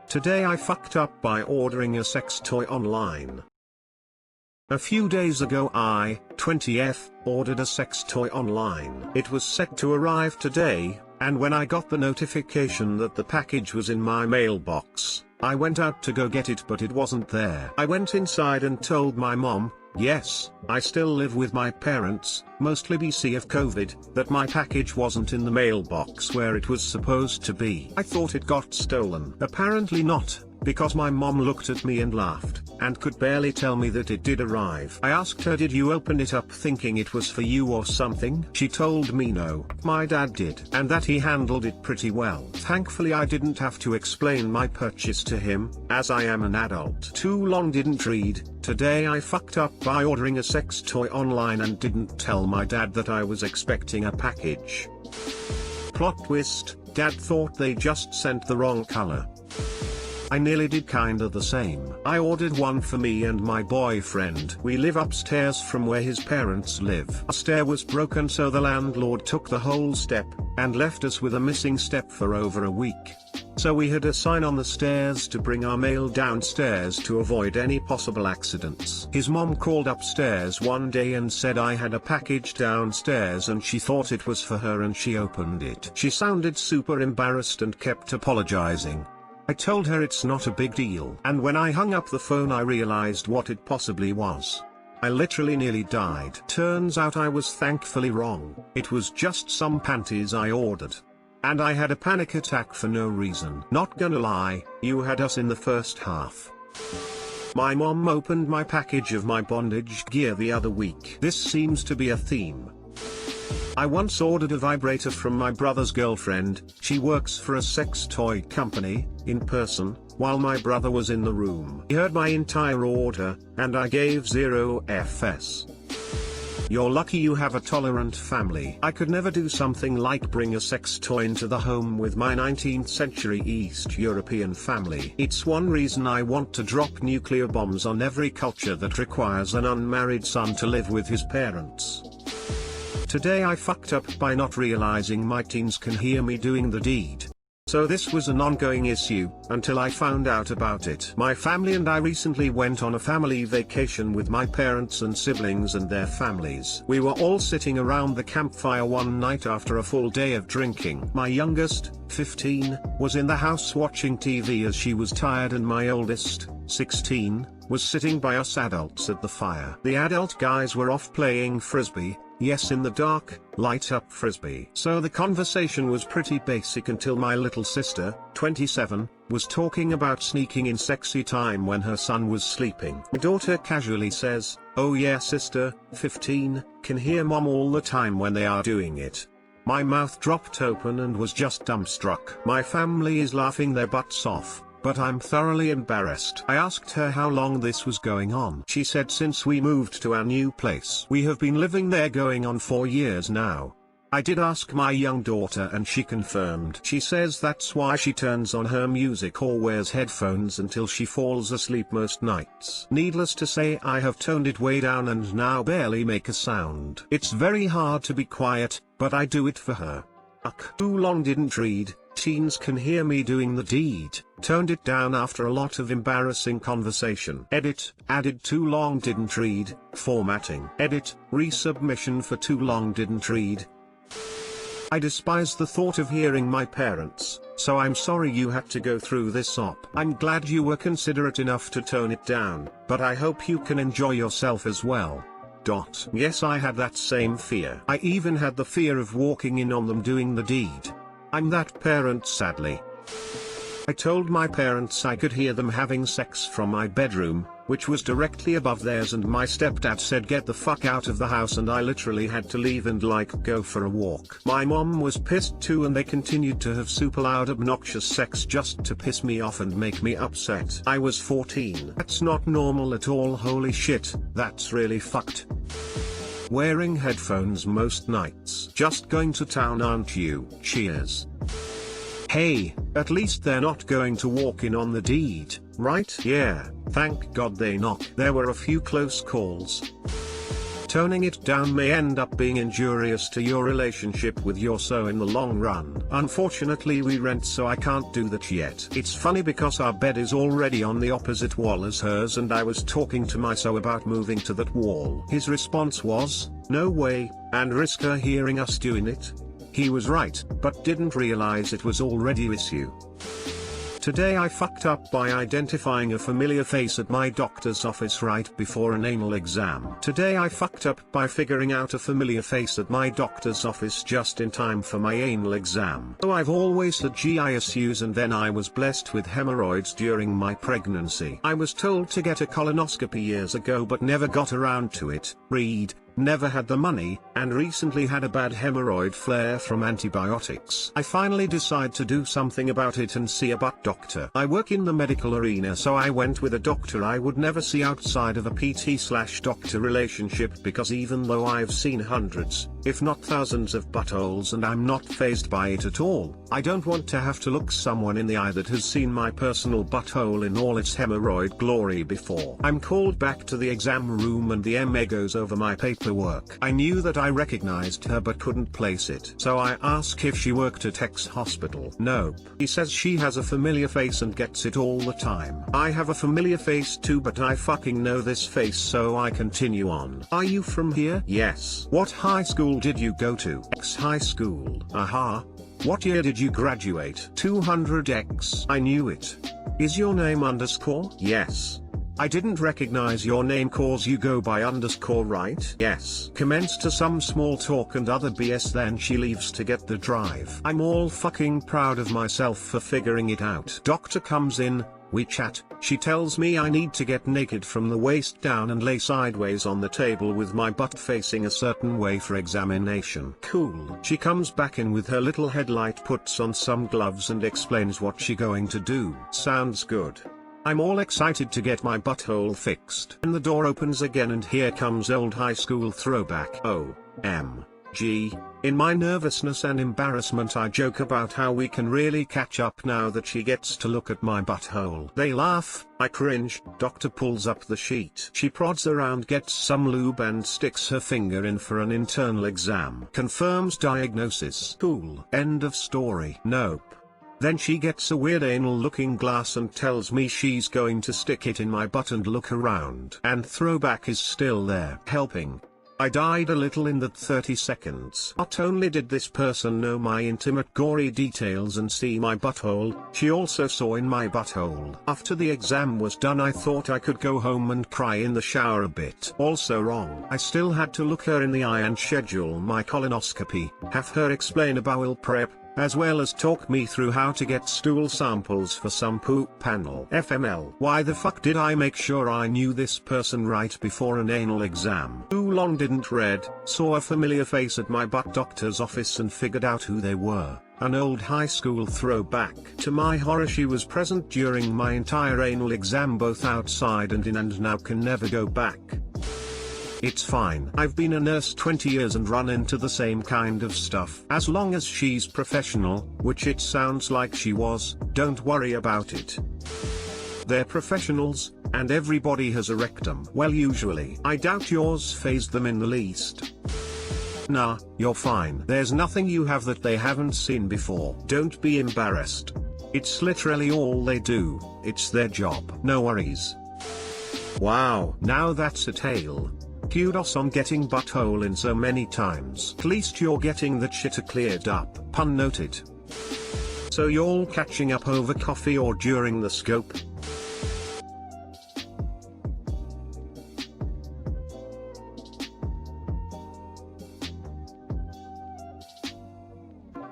Today I fucked up by ordering a sex toy online. A few days ago I, 20th, ordered a sex toy online. It was set to arrive today, and when I got the notification that the package was in my mailbox, I went out to go get it, but it wasn't there. I went inside and told my mom, yes, I still live with my parents, mostly BC of COVID, that my package wasn't in the mailbox where it was supposed to be. I thought it got stolen. Apparently not, because my mom looked at me and laughed, and could barely tell me that it did arrive. I asked her, did you open it up thinking it was for you or something? She told me no, my dad did, and that he handled it pretty well. Thankfully I didn't have to explain my purchase to him, as I am an adult. Too long didn't read. Today I fucked up by ordering a sex toy online and didn't tell my dad that I was expecting a package. Plot twist, Dad thought they just sent the wrong color. I nearly did kinda the same. I ordered one for me and my boyfriend. We live upstairs from where his parents live. A stair was broken, so the landlord took the whole step, and left us with a missing step for over a week. So we had a sign on the stairs to bring our mail downstairs to avoid any possible accidents. His mom called upstairs one day and said I had a package downstairs and she thought it was for her, and she opened it. She sounded super embarrassed and kept apologizing. I told her it's not a big deal, and when I hung up the phone I realized what it possibly was. I literally nearly died. Turns out I was thankfully wrong. It was just some panties I ordered. And I had a panic attack for no reason. Not gonna lie, you had us in the first half. My mom opened my package of my bondage gear the other week. This seems to be a theme. I once ordered a vibrator from my brother's girlfriend. She works for a sex toy company, in person, while my brother was in the room. He heard my entire order, and I gave 0 FS. You're lucky you have a tolerant family. I could never do something like bring a sex toy into the home with my 19th century East European family. It's one reason I want to drop nuclear bombs on every culture that requires an unmarried son to live with his parents. Today I fucked up by not realizing my teens can hear me doing the deed. So this was an ongoing issue, until I found out about it. My family and I recently went on a family vacation with my parents and siblings and their families. We were all sitting around the campfire one night after a full day of drinking. My youngest, 15, was in the house watching TV as she was tired, and my oldest, 16, was sitting by us adults at the fire. The adult guys were off playing frisbee. Yes, in the dark, light up frisbee. So the conversation was pretty basic until my little sister, 27, was talking about sneaking in sexy time when her son was sleeping. My daughter casually says, "Oh yeah, sister, 15, can hear mom all the time when they are doing it." My mouth dropped open and was just dumbstruck. My family is laughing their butts off, but I'm thoroughly embarrassed. I asked her how long this was going on. She said since we moved to our new place. We have been living there going on 4 years now. I did ask my young daughter and she confirmed. She says that's why she turns on her music or wears headphones until she falls asleep most nights. Needless to say, I have toned it way down and now barely make a sound. It's very hard to be quiet, but I do it for her. Too long didn't read. Teens can hear me doing the deed. Toned it down after a lot of embarrassing conversation. Edit, added too long didn't read, formatting. Edit, resubmission for too long didn't read. I despise the thought of hearing my parents, so I'm sorry you had to go through this op. I'm glad you were considerate enough to tone it down, but I hope you can enjoy yourself as well. Yes, I had that same fear. I even had the fear of walking in on them doing the deed. I'm that parent, sadly. I told my parents I could hear them having sex from my bedroom, which was directly above theirs, and my stepdad said get the fuck out of the house, and I literally had to leave and go for a walk. My mom was pissed too, and they continued to have super loud obnoxious sex just to piss me off and make me upset. I was 14. That's not normal at all. Holy shit, that's really fucked. Wearing headphones most nights. Just going to town, aren't you? Cheers. Hey, at least they're not going to walk in on the deed, right? Yeah, thank God they knock. There were a few close calls. toning it down may end up being injurious to your relationship with your so in the long run. Unfortunately we rent so I can't do that yet. It's funny because our bed is already on the opposite wall as hers and I was talking to my so about moving to that wall. His response was, "No way, and risk her hearing us doing it?" He was right, but didn't realize it was already issue. Today I fucked up by identifying a familiar face at my doctor's office right before an anal exam. Today I fucked up by figuring out a familiar face at my doctor's office just in time for my anal exam. So I've always had GI issues and then I was blessed with hemorrhoids during my pregnancy. I was told to get a colonoscopy years ago but never got around to it. Read. Never had the money, and recently had a bad hemorrhoid flare from antibiotics. I finally decided to do something about it and see a butt doctor. I work in the medical arena so I went with a doctor I would never see outside of a PT/doctor relationship because even though I've seen hundreds, if not thousands of buttholes and I'm not fazed by it at all, I don't want to have to look someone in the eye that has seen my personal butthole in all its hemorrhoid glory before. I'm called back to the exam room and the MA goes over my paperwork. I knew that I recognized her but couldn't place it. So I ask if she worked at X hospital. Nope. He says she has a familiar face and gets it all the time. I have a familiar face too but I fucking know this face so I continue on. Are you from here? Yes. What high school did you go to? X high school. Aha. What year did you graduate? 200X. I knew it. Is your name underscore? Yes. I didn't recognize your name cause you go by underscore right? Yes. Commence to some small talk and other BS then she leaves to get the drive. I'm all fucking proud of myself for figuring it out. Doctor comes in, we chat, she tells me I need to get naked from the waist down and lay sideways on the table with my butt facing a certain way for examination. Cool. She comes back in with her little headlight, puts on some gloves and explains what she going to do. Sounds good. I'm all excited to get my butthole fixed. And the door opens again and here comes old high school throwback. OMG. In my nervousness and embarrassment I joke about how we can really catch up now that she gets to look at my butthole. They laugh, I cringe, doctor pulls up the sheet. She prods around, gets some lube and sticks her finger in for an internal exam. Confirms diagnosis. Cool. End of story. Nope. Then she gets a weird anal looking glass and tells me she's going to stick it in my butt and look around. And throwback is still there. Helping. I died a little in that 30 seconds. Not only did this person know my intimate gory details and see my butthole, she also saw in my butthole. After the exam was done I thought I could go home and cry in the shower a bit. Also wrong. I still had to look her in the eye and schedule my colonoscopy, have her explain a bowel prep, as well as talk me through how to get stool samples for some poop panel. FML. Why the fuck did I make sure I knew this person right before an anal exam? Too long didn't read, saw a familiar face at my butt doctor's office and figured out who they were. An old high school throwback. To my horror she was present during my entire anal exam both outside and in and now can never go back. It's fine. I've been a nurse 20 years and run into the same kind of stuff. As long as she's professional, which it sounds like she was, don't worry about it. They're professionals, and everybody has a rectum. Well, usually. I doubt yours fazed them in the least. Nah, you're fine. There's nothing you have that they haven't seen before. Don't be embarrassed. It's literally all they do. It's their job. No worries. Wow. Now that's a tale. Kudos on getting butthole in so many times. At least you're getting that shitter cleared up. Pun noted. So you're all catching up over coffee or during the scope?